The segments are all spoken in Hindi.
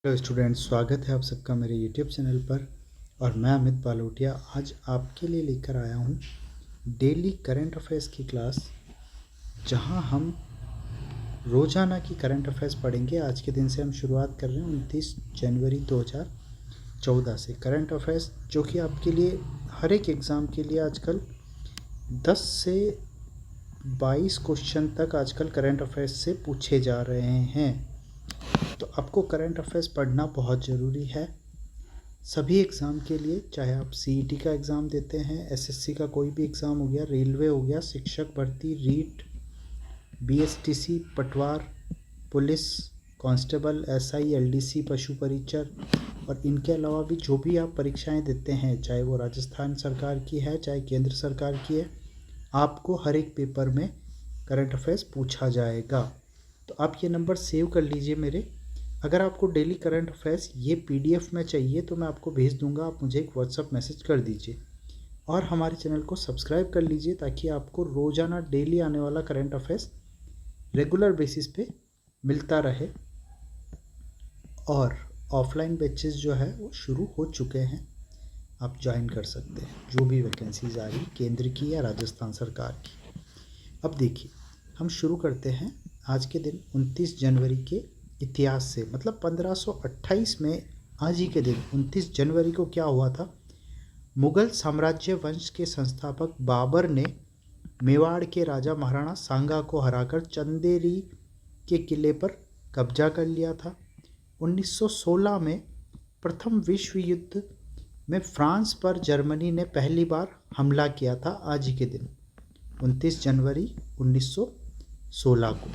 हेलो स्टूडेंट्स, स्वागत है आप सबका मेरे यूट्यूब चैनल पर। और मैं अमित बालोटिया आज आपके लिए लेकर आया हूँ डेली करंट अफेयर्स की क्लास, जहाँ हम रोज़ाना की करंट अफेयर्स पढ़ेंगे। आज के दिन से हम शुरुआत कर रहे हैं 29 जनवरी 2014 से। करंट अफेयर्स जो कि आपके लिए हर एक एग्ज़ाम के लिए आजकल 10 से 22 क्वेश्चन तक आजकल करंट अफेयर्स से पूछे जा रहे हैं। तो आपको करंट अफेयर्स पढ़ना बहुत ज़रूरी है सभी एग्ज़ाम के लिए, चाहे आप सीईटी का एग्ज़ाम देते हैं, एसएससी का कोई भी एग्ज़ाम हो गया, रेलवे हो गया, शिक्षक भर्ती, रीट, बीएसटीसी, पटवार, पुलिस, कांस्टेबल, एसआई, एलडीसी, पशु परिचर और इनके अलावा भी जो भी आप परीक्षाएं देते हैं, चाहे वो राजस्थान सरकार की है चाहे केंद्र सरकार की है, आपको हर एक पेपर में करंट अफेयर्स पूछा जाएगा। तो आप ये नंबर सेव कर लीजिए मेरे। अगर आपको डेली करंट अफेयर्स ये पीडीएफ में चाहिए तो मैं आपको भेज दूंगा, आप मुझे एक व्हाट्सअप मैसेज कर दीजिए। और हमारे चैनल को सब्सक्राइब कर लीजिए ताकि आपको रोज़ाना डेली आने वाला करंट अफेयर्स रेगुलर बेसिस पे मिलता रहे। और ऑफलाइन बैचेस जो है वो शुरू हो चुके हैं, आप ज्वाइन कर सकते हैं जो भी वैकेंसीज आ रही केंद्र की या राजस्थान सरकार की। अब देखिए, हम शुरू करते हैं आज के दिन 29 जनवरी के इतिहास से। मतलब 1528 में आज ही के दिन 29 जनवरी को क्या हुआ था? मुगल साम्राज्य वंश के संस्थापक बाबर ने मेवाड़ के राजा महाराणा सांगा को हराकर चंदेरी के किले पर कब्जा कर लिया था। 1916 में प्रथम विश्व युद्ध में फ्रांस पर जर्मनी ने पहली बार हमला किया था आज ही के दिन 29 जनवरी 1916 को।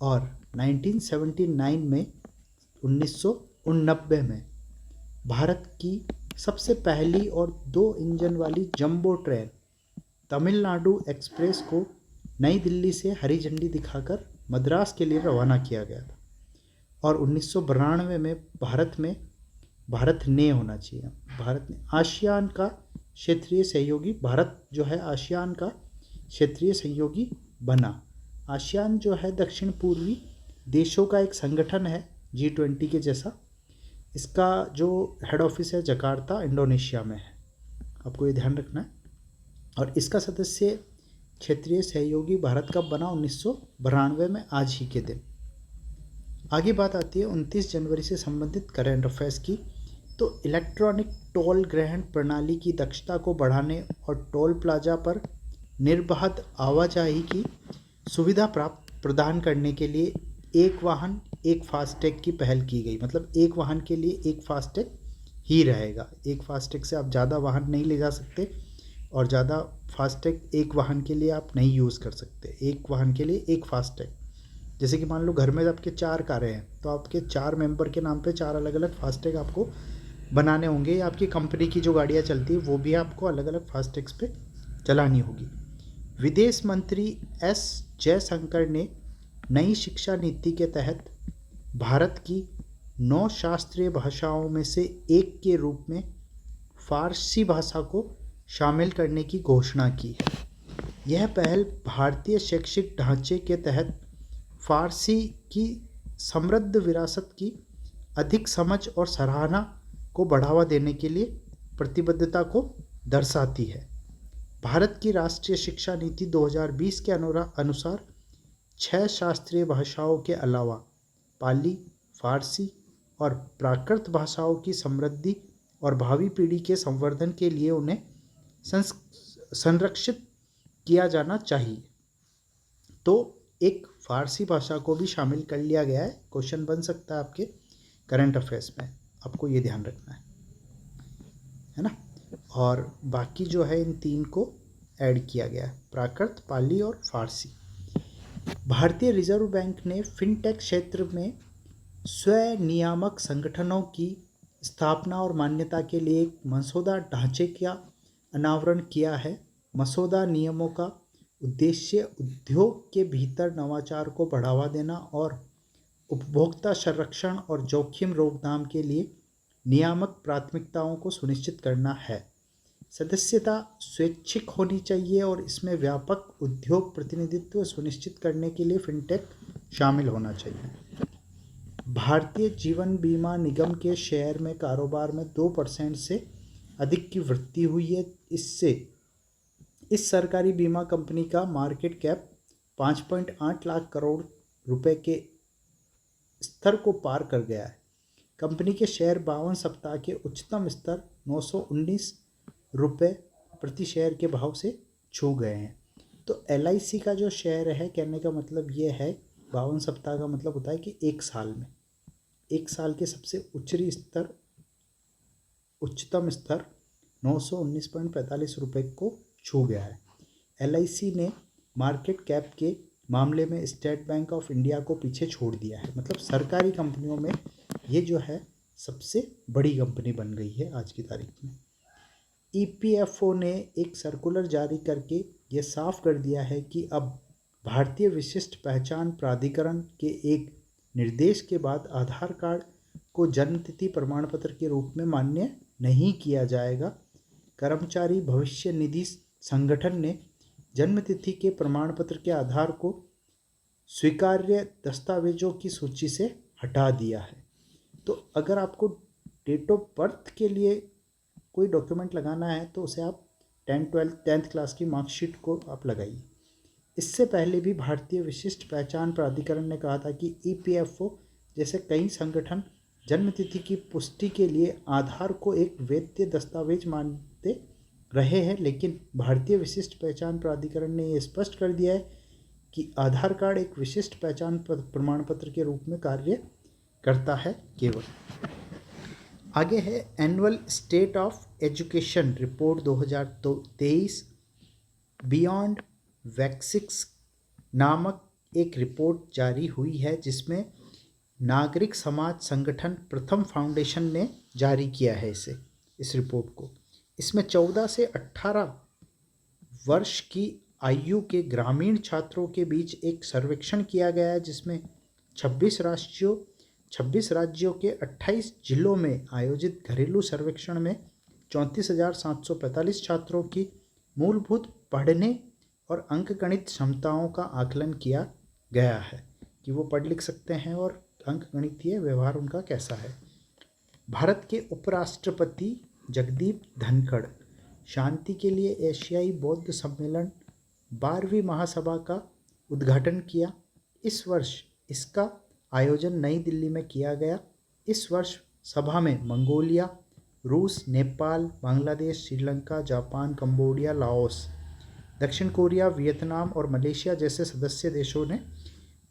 और 1999 में भारत की सबसे पहली और 2 इंजन वाली जंबो ट्रेन तमिलनाडु एक्सप्रेस को नई दिल्ली से हरी झंडी दिखाकर मद्रास के लिए रवाना किया गया था। और 1992 में भारत ने होना चाहिए, भारत ने आसियान का क्षेत्रीय सहयोगी, भारत जो है आसियान का क्षेत्रीय सहयोगी बना। आसियान जो है दक्षिण पूर्वी देशों का एक संगठन है G20 के जैसा। इसका जो हेड ऑफिस है जकार्ता, इंडोनेशिया में है, आपको ये ध्यान रखना है। और इसका सदस्य क्षेत्रीय सहयोगी भारत कब बना? 1992 में आज ही के दिन। आगे बात आती है 29 जनवरी से संबंधित करंट अफेयर्स की। तो इलेक्ट्रॉनिक टोल ग्रहण प्रणाली की दक्षता को बढ़ाने और टोल प्लाजा पर निर्बाध आवाजाही की सुविधा प्रदान करने के लिए एक वाहन एक फास्टैग की पहल की गई। मतलब एक वाहन के लिए एक फास्टैग ही रहेगा, एक फास्टैग से आप ज़्यादा वाहन नहीं ले जा सकते और ज़्यादा फास्टैग एक वाहन के लिए आप नहीं यूज़ कर सकते। एक वाहन के लिए एक फास्टैग। जैसे कि मान लो घर में आपके 4 कारें हैं तो आपके 4 मेंबर के नाम पे 4 अलग अलग फास्टैग आपको बनाने होंगे, या आपकी कंपनी की जो गाड़ियाँ चलती है वो भी आपको अलग अलग फास्टैग्स पे चलानी होगी। विदेश मंत्री एस जयशंकर ने नई शिक्षा नीति के तहत भारत की 9 शास्त्रीय भाषाओं में से एक के रूप में फारसी भाषा को शामिल करने की घोषणा की है। यह पहल भारतीय शैक्षिक ढांचे के तहत फारसी की समृद्ध विरासत की अधिक समझ और सराहना को बढ़ावा देने के लिए प्रतिबद्धता को दर्शाती है। भारत की राष्ट्रीय शिक्षा नीति 2020 के अनुसार 6 शास्त्रीय भाषाओं के अलावा पाली, फारसी और प्राकृत भाषाओं की समृद्धि और भावी पीढ़ी के संवर्धन के लिए उन्हें संरक्षित किया जाना चाहिए। तो एक फारसी भाषा को भी शामिल कर लिया गया है। क्वेश्चन बन सकता है आपके करंट अफेयर्स में, आपको ये ध्यान रखना है ना। और बाकी जो है इन 3 को ऐड किया गया है, प्राकृत, पाली और फारसी। भारतीय रिजर्व बैंक ने फिनटेक क्षेत्र में स्वनियामक संगठनों की स्थापना और मान्यता के लिए एक मसौदा ढांचे का अनावरण किया है। मसौदा नियमों का उद्देश्य उद्योग के भीतर नवाचार को बढ़ावा देना और उपभोक्ता संरक्षण और जोखिम रोकथाम के लिए नियामक प्राथमिकताओं को सुनिश्चित करना है। सदस्यता स्वैच्छिक होनी चाहिए और इसमें व्यापक उद्योग प्रतिनिधित्व सुनिश्चित करने के लिए फिनटेक शामिल होना चाहिए। भारतीय जीवन बीमा निगम के शेयर में कारोबार में 2% से अधिक की वृद्धि हुई है। इससे इस सरकारी बीमा कंपनी का मार्केट कैप 5.8 लाख करोड़ रुपए के स्तर को पार कर गया है। कंपनी के शेयर 52 सप्ताह के उच्चतम स्तर 919 रुपये प्रति शेयर के भाव से छू गए हैं। तो LIC का जो शेयर है, कहने का मतलब ये है, 52 सप्ताह का मतलब होता है कि एक साल के सबसे उच्चतम स्तर 919.45 रुपये को छू गया है। LIC ने मार्केट कैप के मामले में स्टेट बैंक ऑफ इंडिया को पीछे छोड़ दिया है। मतलब सरकारी कंपनियों में ये जो है सबसे बड़ी कंपनी बन गई है आज की तारीख में। EPFO ने एक सर्कुलर जारी करके ये साफ कर दिया है कि अब भारतीय विशिष्ट पहचान प्राधिकरण के एक निर्देश के बाद आधार कार्ड को जन्मतिथि प्रमाण पत्र के रूप में मान्य नहीं किया जाएगा। कर्मचारी भविष्य निधि संगठन ने जन्मतिथि के प्रमाण पत्र के आधार को स्वीकार्य दस्तावेजों की सूची से हटा दिया है। तो अगर आपको डेट ऑफ बर्थ के लिए कोई डॉक्यूमेंट लगाना है तो उसे आप 10th क्लास की मार्कशीट को आप लगाइए। इससे पहले भी भारतीय विशिष्ट पहचान प्राधिकरण ने कहा था कि EPFO जैसे कई संगठन जन्मतिथि की पुष्टि के लिए आधार को एक वैध दस्तावेज मानते रहे हैं, लेकिन भारतीय विशिष्ट पहचान प्राधिकरण ने यह स्पष्ट कर दिया है कि आधार कार्ड एक विशिष्ट पहचान प्रमाण पत्र के रूप में कार्य करता है केवल। आगे है annual state of education report 2023 beyond basics नामक एक रिपोर्ट जारी हुई है, जिसमें नागरिक समाज संगठन प्रथम फाउंडेशन ने जारी किया है इस रिपोर्ट को। इसमें 14 से 18 वर्ष की आयु के ग्रामीण छात्रों के बीच एक सर्वेक्षण किया गया है, जिसमें 26 राज्यों के 28 जिलों में आयोजित घरेलू सर्वेक्षण में 34,745 छात्रों की मूलभूत पढ़ने और अंकगणित क्षमताओं का आकलन किया गया है कि वो पढ़ लिख सकते हैं और अंकगणितीय व्यवहार उनका कैसा है। भारत के उपराष्ट्रपति जगदीप धनखड़ शांति के लिए एशियाई बौद्ध सम्मेलन 12वीं महासभा का उद्घाटन किया। इस वर्ष इसका आयोजन नई दिल्ली में किया गया। इस वर्ष सभा में मंगोलिया, रूस, Nepal, Bangladesh, Sri Lanka, Japan, Cambodia, Laos, दक्षिण कोरिया, वियतनाम और मलेशिया जैसे सदस्य देशों ने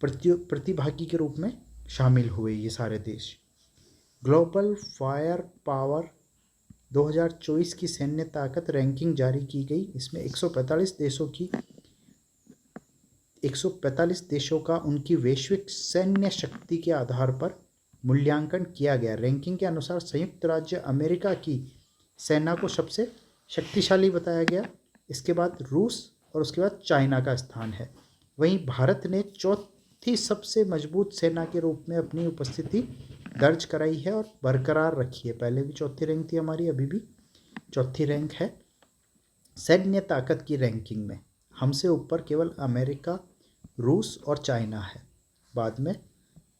प्रतिभागी के रूप में शामिल हुए। ये सारे देश ग्लोबल फायर पावर 2024 की सैन्य ताकत रैंकिंग जारी की गई। इसमें 145 देशों का उनकी वैश्विक सैन्य शक्ति के आधार पर मूल्यांकन किया गया। रैंकिंग के अनुसार संयुक्त राज्य अमेरिका की सेना को सबसे शक्तिशाली बताया गया। इसके बाद रूस और उसके बाद चाइना का स्थान है। वहीं भारत ने चौथी सबसे मजबूत सेना के रूप में अपनी उपस्थिति दर्ज कराई है और बरकरार रखी है। पहले भी चौथी रैंक थी हमारी, अभी भी चौथी रैंक है सैन्य ताकत की रैंकिंग में। हमसे ऊपर केवल अमेरिका, रूस और चाइना है। बाद में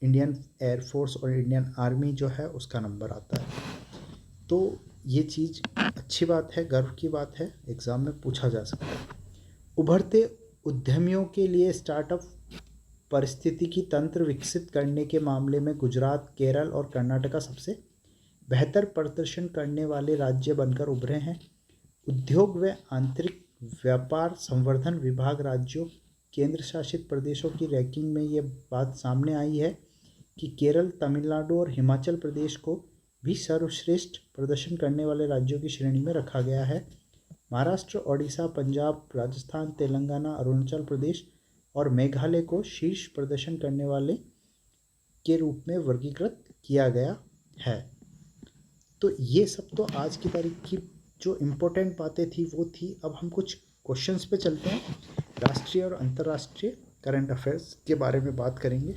इंडियन एयरफोर्स और इंडियन आर्मी जो है उसका नंबर आता है। तो ये चीज़ अच्छी बात है, गर्व की बात है, एग्ज़ाम में पूछा जा सकता है। उभरते उद्यमियों के लिए स्टार्टअप पारिस्थितिकी तंत्र विकसित करने के मामले में गुजरात, केरल और कर्नाटका सबसे बेहतर प्रदर्शन करने वाले राज्य बनकर उभरे हैं। उद्योग व आंतरिक व्यापार संवर्धन विभाग राज्यों, केंद्र शासित प्रदेशों की रैंकिंग में ये बात सामने आई है कि केरल, तमिलनाडु और हिमाचल प्रदेश को भी सर्वश्रेष्ठ प्रदर्शन करने वाले राज्यों की श्रेणी में रखा गया है। महाराष्ट्र, ओडिशा, पंजाब, राजस्थान, तेलंगाना, अरुणाचल प्रदेश और मेघालय को शीर्ष प्रदर्शन करने वाले के रूप में वर्गीकृत किया गया है। तो ये सब तो आज की तारीख की जो इम्पोर्टेंट बातें थी वो थी। अब हम कुछ क्वेश्चंस पे चलते हैं। राष्ट्रीय और अंतर्राष्ट्रीय करंट अफेयर्स के बारे में बात करेंगे।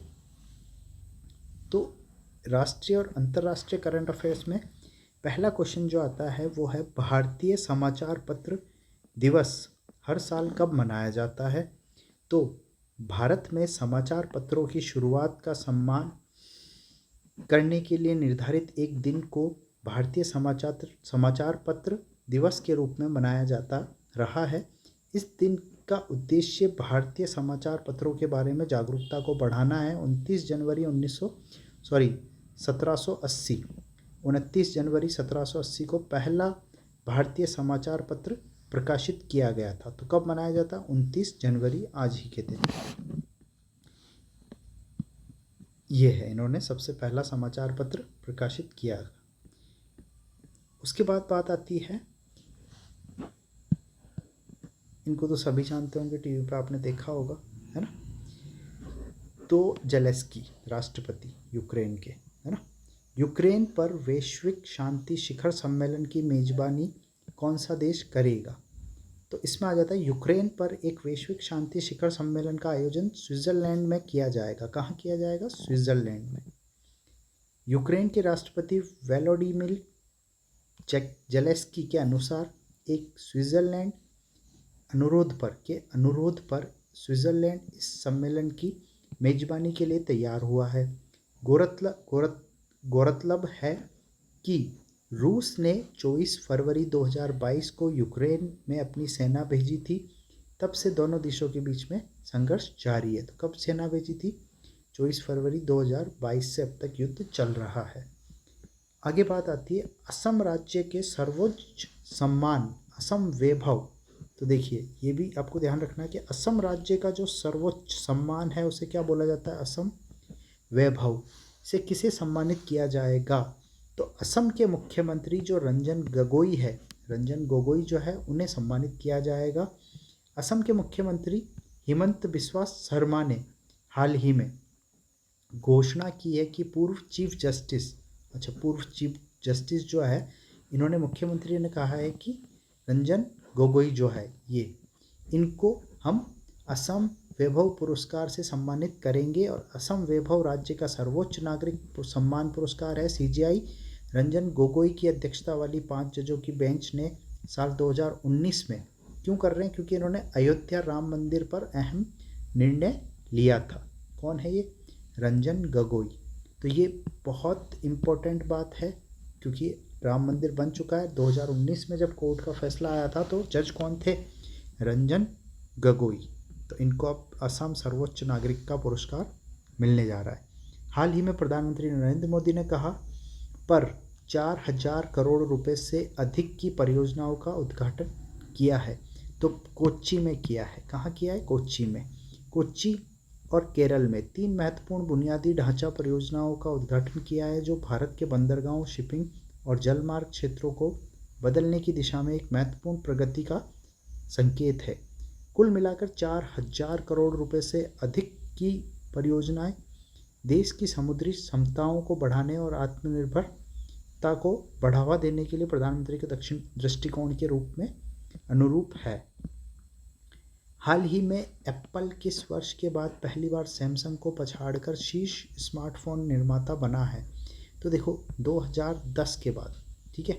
तो राष्ट्रीय और अंतर्राष्ट्रीय करंट अफेयर्स में पहला क्वेश्चन जो आता है वो है, भारतीय समाचार पत्र दिवस हर साल कब मनाया जाता है? तो भारत में समाचार पत्रों की शुरुआत का सम्मान करने के लिए निर्धारित एक दिन को भारतीय समाचार पत्र दिवस के रूप में मनाया जाता रहा है। इस दिन का उद्देश्य भारतीय समाचार पत्रों के बारे में जागरूकता को बढ़ाना है। 29 जनवरी 1780 को पहला भारतीय समाचार पत्र प्रकाशित किया गया था। तो कब मनाया जाता? 29 जनवरी, आज ही के दिन। ये है, इन्होंने सबसे पहला समाचार पत्र प्रकाशित किया। उसके बाद बात आती है, इनको तो सभी जानते होंगे, टीवी पे आपने देखा होगा, है ना। तो जेलेंस्की राष्ट्रपति यूक्रेन के, है ना। यूक्रेन पर वैश्विक शांति शिखर सम्मेलन की मेजबानी कौन सा देश करेगा? तो इसमें आ जाता है यूक्रेन पर एक वैश्विक शांति शिखर सम्मेलन का आयोजन स्विट्जरलैंड में किया जाएगा। कहाँ किया जाएगा? स्विट्जरलैंड में। यूक्रेन के राष्ट्रपति वोलोडिमिर जेलेंस्की के अनुसार एक स्विट्जरलैंड अनुरोध पर स्विट्जरलैंड इस सम्मेलन की मेजबानी के लिए तैयार हुआ है। गौरतलब है कि रूस ने 24 फरवरी 2022 को यूक्रेन में अपनी सेना भेजी थी। तब से दोनों देशों के बीच में संघर्ष जारी है। तो कब सेना भेजी थी? 24 फरवरी 2022 से अब तक युद्ध चल रहा है। आगे बात आती है असम राज्य के सर्वोच्च सम्मान असम वैभव। तो देखिए, ये भी आपको ध्यान रखना है कि असम राज्य का जो सर्वोच्च सम्मान है उसे क्या बोला जाता है? असम वैभव। से किसे सम्मानित किया जाएगा? तो असम के मुख्यमंत्री जो रंजन गोगोई जो है उन्हें सम्मानित किया जाएगा। असम के मुख्यमंत्री हिमंत बिस्वा शर्मा ने हाल ही में घोषणा की है कि पूर्व चीफ जस्टिस जो है, इन्होंने मुख्यमंत्री ने कहा है कि रंजन गोगोई जो है इनको हम असम वैभव पुरस्कार से सम्मानित करेंगे। और असम वैभव राज्य का सर्वोच्च नागरिक सम्मान पुरस्कार है। सीजीआई रंजन गोगोई की अध्यक्षता वाली 5 जजों की बेंच ने साल 2019 में क्यों कर रहे हैं? क्योंकि इन्होंने अयोध्या राम मंदिर पर अहम निर्णय लिया था। कौन है ये? रंजन गोगोई। तो ये बहुत इम्पोर्टेंट बात है क्योंकि राम मंदिर बन चुका है। 2019 में जब कोर्ट का फैसला आया था तो जज कौन थे? रंजन गोगोई। तो इनको अब असम सर्वोच्च नागरिक का पुरस्कार मिलने जा रहा है। हाल ही में प्रधानमंत्री नरेंद्र मोदी ने कहा पर 4000 करोड़ रुपए से अधिक की परियोजनाओं का उद्घाटन किया है। तो कोच्चि में किया है। कहाँ किया है? कोच्चि में। कोच्चि और केरल में 3 महत्वपूर्ण बुनियादी ढांचा परियोजनाओं का उद्घाटन किया है जो भारत के बंदरगाहों, शिपिंग और जलमार्ग क्षेत्रों को बदलने की दिशा में एक महत्वपूर्ण प्रगति का संकेत है। कुल मिलाकर 4000 करोड़ रुपए से अधिक की परियोजनाएं देश की समुद्री क्षमताओं को बढ़ाने और आत्मनिर्भरता को बढ़ावा देने के लिए प्रधानमंत्री के दृष्टिकोण के रूप में अनुरूप है। हाल ही में एप्पल किस वर्ष के बाद पहली बार सैमसंग को पछाड़कर शीर्ष स्मार्टफोन निर्माता बना है? तो देखो 2010 के बाद, ठीक है।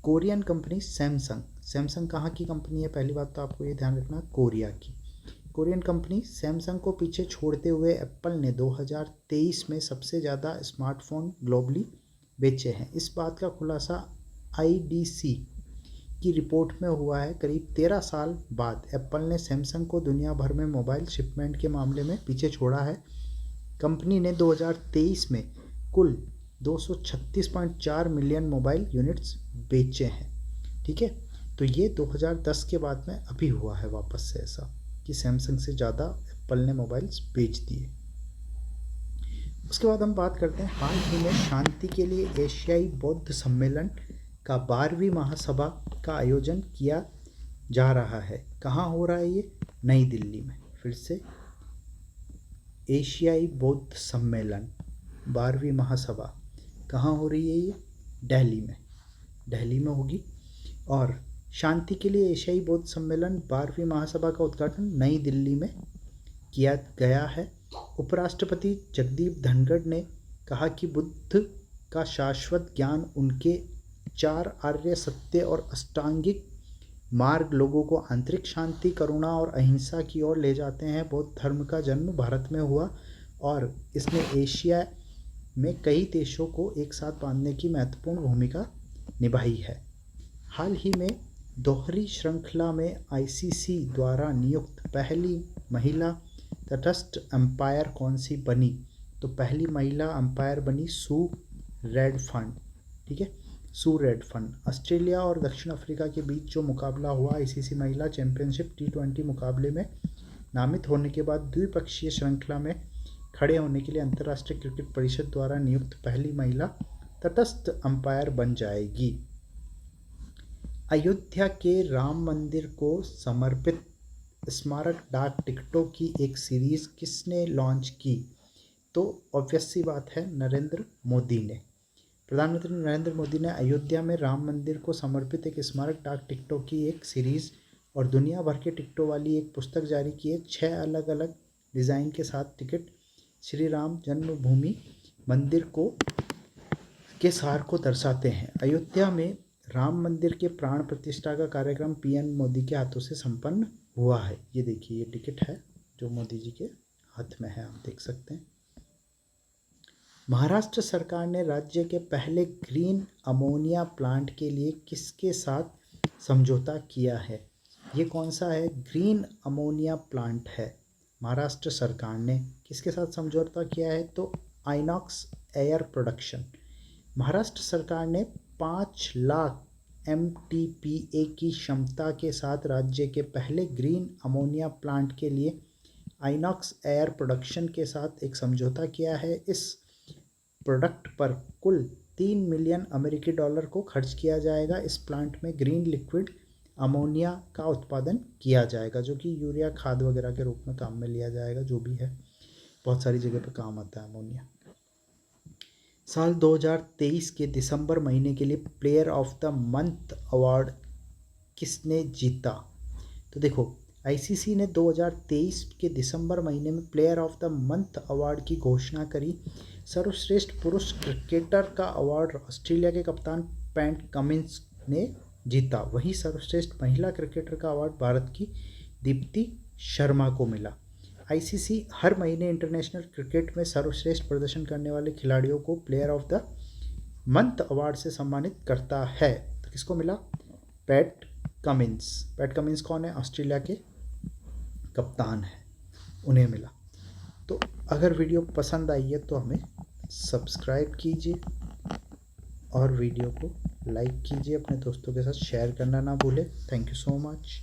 कोरियन कंपनी सैमसंग कहाँ की कंपनी है? पहली बात तो आपको ये ध्यान रखना, कोरिया की। कोरियन कंपनी सैमसंग को पीछे छोड़ते हुए एप्पल ने 2023 में सबसे ज़्यादा स्मार्टफोन ग्लोबली बेचे हैं। इस बात का खुलासा IDC की रिपोर्ट में हुआ है। करीब 13 साल बाद एप्पल ने सैमसंग को दुनिया भर में मोबाइल शिपमेंट के मामले में पीछे छोड़ा है। कंपनी ने 2023 में कुल 236.4 मिलियन मोबाइल यूनिट्स बेचे हैं, ठीक है। तो ये 2010 के बाद में अभी हुआ है वापस से ऐसा कि सैमसंग से ज़्यादा एप्पल ने मोबाइल्स बेच दिए। उसके बाद हम बात करते हैं हाल ही में शांति के लिए एशियाई बौद्ध सम्मेलन का 12वीं महासभा का आयोजन किया जा रहा है। कहाँ हो रहा है ये? नई दिल्ली में। फिर से एशियाई बौद्ध सम्मेलन 12वीं महासभा कहाँ हो रही है ये? दिल्ली में होगी। और शांति के लिए एशियाई बौद्ध सम्मेलन 12वीं महासभा का उद्घाटन नई दिल्ली में किया गया है। उपराष्ट्रपति जगदीप धनखड़ ने कहा कि बुद्ध का शाश्वत ज्ञान, उनके 4 आर्य सत्य और अष्टांगिक मार्ग लोगों को आंतरिक शांति, करुणा और अहिंसा की ओर ले जाते हैं। बौद्ध धर्म का जन्म भारत में हुआ और इसने एशिया में कई देशों को एक साथ बांधने की महत्वपूर्ण भूमिका निभाई है। हाल ही में दोहरी श्रृंखला में आईसीसी द्वारा नियुक्त पहली महिला तटस्थ अंपायर कौन सी बनी? तो पहली महिला अंपायर बनी सू रेडफंड। ठीक है, सू रेडफंड। ऑस्ट्रेलिया और दक्षिण अफ्रीका के बीच जो मुकाबला हुआ आईसीसी महिला चैंपियनशिप T20 मुकाबले में नामित होने के बाद द्विपक्षीय श्रृंखला में खड़े होने के लिए अंतर्राष्ट्रीय क्रिकेट परिषद द्वारा नियुक्त पहली महिला तटस्थ अंपायर बन जाएगी। अयोध्या के राम मंदिर को समर्पित स्मारक डाक टिकटों की एक सीरीज किसने लॉन्च की? तो ऑब्वियस सी बात है, नरेंद्र मोदी ने। प्रधानमंत्री नरेंद्र मोदी ने अयोध्या में राम मंदिर को समर्पित एक स्मारक डाक टिकटों की एक सीरीज और दुनिया भर के टिकटों वाली एक पुस्तक जारी की है। 6 अलग अलग डिज़ाइन के साथ टिकट श्री राम जन्मभूमि मंदिर के सार को दर्शाते हैं। अयोध्या में राम मंदिर के प्राण प्रतिष्ठा का कार्यक्रम पीएम मोदी के हाथों से संपन्न हुआ है। ये देखिए, ये टिकट है जो मोदी जी के हाथ में है, आप देख सकते हैं। महाराष्ट्र सरकार ने राज्य के पहले ग्रीन अमोनिया प्लांट के लिए किसके साथ समझौता किया है? ये कौन सा है? ग्रीन अमोनिया प्लांट है। महाराष्ट्र सरकार ने किसके साथ समझौता किया है? तो आइनॉक्स एयर प्रोडक्शन। महाराष्ट्र सरकार ने 5 लाख MTPA की क्षमता के साथ राज्य के पहले ग्रीन अमोनिया प्लांट के लिए आइनॉक्स एयर प्रोडक्शन के साथ एक समझौता किया है। इस प्रोडक्ट पर कुल $3 मिलियन अमेरिकी डॉलर को खर्च किया जाएगा। इस प्लांट में ग्रीन लिक्विड अमोनिया का उत्पादन किया जाएगा, जो कि यूरिया खाद वगैरह के रूप में काम में लिया जाएगा। जो भी है, बहुत सारी जगह पर काम आता है अमोनिया। साल 2023 के दिसंबर महीने के लिए player of the month award किसने जीता? तो देखो, आईसीसी ने 2023 के दिसंबर महीने में player of the month award की घोषणा करी। सर्वश्रेष्ठ पुरुष क्रिकेटर का अवार्ड ऑस्ट्रेलिया के कप्तान पैट कमिंस ने जीता। वहीं सर्वश्रेष्ठ महिला क्रिकेटर का अवार्ड भारत की दीप्ति शर्मा को मिला। आईसीसी हर महीने इंटरनेशनल क्रिकेट में सर्वश्रेष्ठ प्रदर्शन करने वाले खिलाड़ियों को player of the month award से सम्मानित करता है। तो किसको मिला? PAT Cummins. पैट कमिंस कौन है? ऑस्ट्रेलिया के कप्तान है, उन्हें मिला। तो अगर वीडियो पसंद आई है तो हमें सब्सक्राइब कीजिए और वीडियो को लाइक कीजिए, अपने दोस्तों के साथ शेयर करना ना भूलें। Thank you so much.